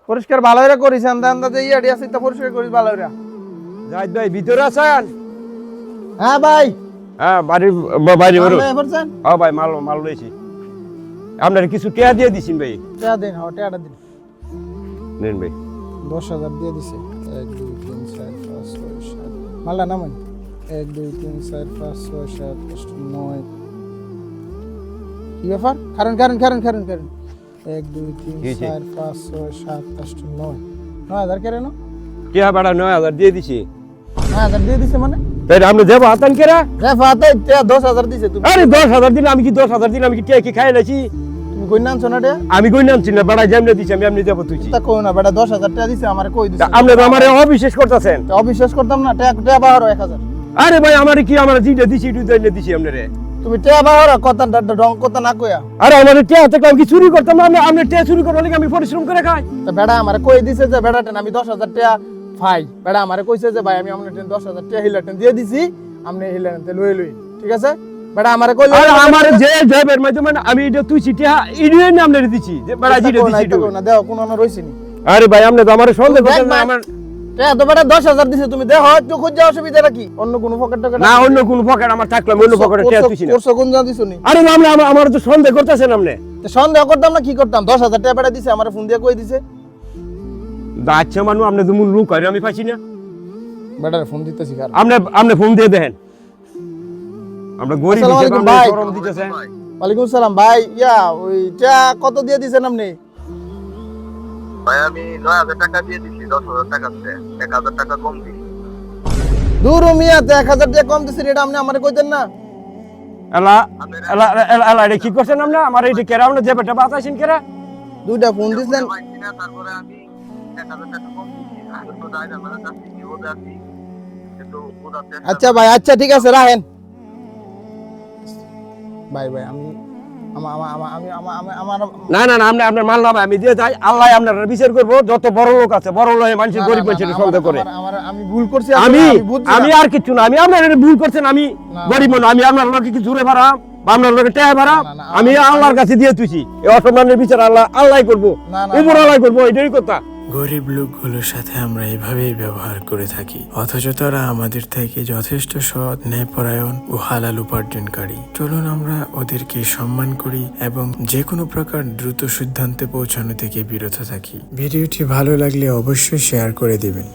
পরিষ্কার ভালো করে করিস আন্দাজে ইয়াডি আছে তা পরিষ্কার করিস ভালো করে। জাহিদ ভাই ভিতরে আছেন? হ্যাঁ ভাই। হ্যাঁ বাইরে বেরো। ভাই এফরছেন? হ্যাঁ ভাই মাল লইছি। আপনার কিছু টিয়া দিয়ে দিছেন ভাই? টাকা দিন, টাকাটা দিন। নেন ভাই। 10,000 দিয়ে দিছে। 1 2 3 4 5 6 7 মালটা নামান। 1 2 3 4 5 6 7 8 9 কি ব্যাপার? কারণ 1 2 3 4 5 6 7 8 9 9000 কেন? টিয়া ভাড়া 9000 দিয়ে দিছি। 9000 দিয়ে দিছে মানে? তাই আপনি যাবো হাতান কেরা? রে ফাতে 10,000 দিছে তুমি। আরে 10,000 দিলে আমি কি 10,000 দিলে আমি কি টিয়া কি খাই লাইছি? তুমি কই নানছ না রে? আমি কই নামছি না ভাড়া যেমনে দিছি আমি এমনি যাবো তুইছি। তা কই না বেটা 10,000 টাকা দিছে আমারে কই দিছে? আপনি তো আমারে অবিশ্বাস করতেছেন। অবিশ্বাস করতাম না, টাকা বাহারো 1000। আরে ভাই আমারে কি আমার জিটা দিছি তুই দইলে দিছি আপনারে। তুমি টাকা বাহারো কথা রং কথা না কইয়া। আরে আমারে টিয়া থেকে আমি কি চুরি করতাম না? আমি টিয়া চুরি করার লাগি আমি পরিশ্রম করে খাই। তা বেটা আমারে কই দিছে যে বেটা টেন আমি 10,000 টাকা পাই। বেটা আমারে কইছে যে ভাই আমি আপনার 10,000 টাকা হিলাটেন দিয়ে দিছি, আপনি হিলাটেন লই ঠিক আছে? বেটা আমারে কইলো আরে আমার যে জবের মাধ্যমে আমি এটা তুই টিয়া ইডিয়ে নাম লেখে দিছি যে বেড়া জিটা দিছি না দেও কোন না রইছে নি। আরে ভাই আপনি তো আমারে সন্দেহ করছেন না আমার টাকা তো বেটা 10,000 দিছে তুমি দেখো একটু খুঁজে অসুবিধা নাকি? অন্য কোন পকেট টাকা না অন্য কোন পকেট আমার থাকলে অন্য পকেটে টিয়া তুইছি না। কোর্স কোন জান দিছো নি? আরে না আমার তো সন্দেহ করতেছেন আপনি। তো সন্দেহ করতাম না কি করতাম? 10,000 টাকা বেটা দিছে আমারে ফোন দিয়ে কই দিছে। আচ্ছা মানু আপনি তো মূল লুক করে আমি পাইছি না। বেটার ফোন দিতেছি কার? আপনি ফোন দিয়ে দেন। আমরা গরিব আসসালামু হিসেবে আলাইকুম আমরা ভাই। গরম দিতেছেন। ওয়ালাইকুম আসসালাম ভাই। ওই চা কত দিয়ে দিছেন আপনি? ভাই আমি 9,000 টাকা দিয়ে দিছি, 10,000 টাকা আছে, 1,000 টাকা কম দিছি। দূর মিয়াতে 1000 টাকা কম দিছেন, এটা আপনি আমারে কইতেন না? এলা এটা কি করছেন আপনি? আমার এই কেরা আপনি যে বেটা বাঁচাইছেন কেরা? দুইটা ফোন দিছেন। পাইছি না, তারপরে আমি 1,000 টাকা কম দিছি। আমি তো যাই না, মানে যাচ্ছি কি ওদের আছি, কিন্তু ওদের আচ্ছা ভাই, আচ্ছা ঠিক আছে রাখেন। ভাই আমি আমার না আপনার মাল না ভাই, আমি দিয়ে যাই। আল্লাহ আপনার বিচার করবো। যত বড় লোক আছে বড় লোক মানুষের গরিব মানুষের সন্দেহ করে। আমি ভুল করছি। আমি আর কিছু না, আমি আপনার ভুল করছেন। আমি গরিব মানুষ, আমি আপনার লোকে কি জুড়ে ভাড়াম বা আপনার লোকে টাকা ভাড়াম? আমি আল্লাহর কাছে দিয়ে তুইছি। এই অসম্মানের বিচার আল্লাহ করবো, উপর আল্লাহ করবো, এটাই কথা। গরিব লোকগুলোর সাথে আমরা এভাবেই ব্যবহার করে থাকি, অথচ তারা আমাদের থেকে যথেষ্ট সৎ, ন্যায়পরায়ণ ও হালাল উপার্জনকারী। চলুন আমরা ওদেরকে সম্মান করি এবং যে কোনো প্রকার দ্রুত সিদ্ধান্তে পৌঁছানো থেকে বিরত থাকি। ভিডিওটি ভালো লাগলে অবশ্যই শেয়ার করে দিবেন।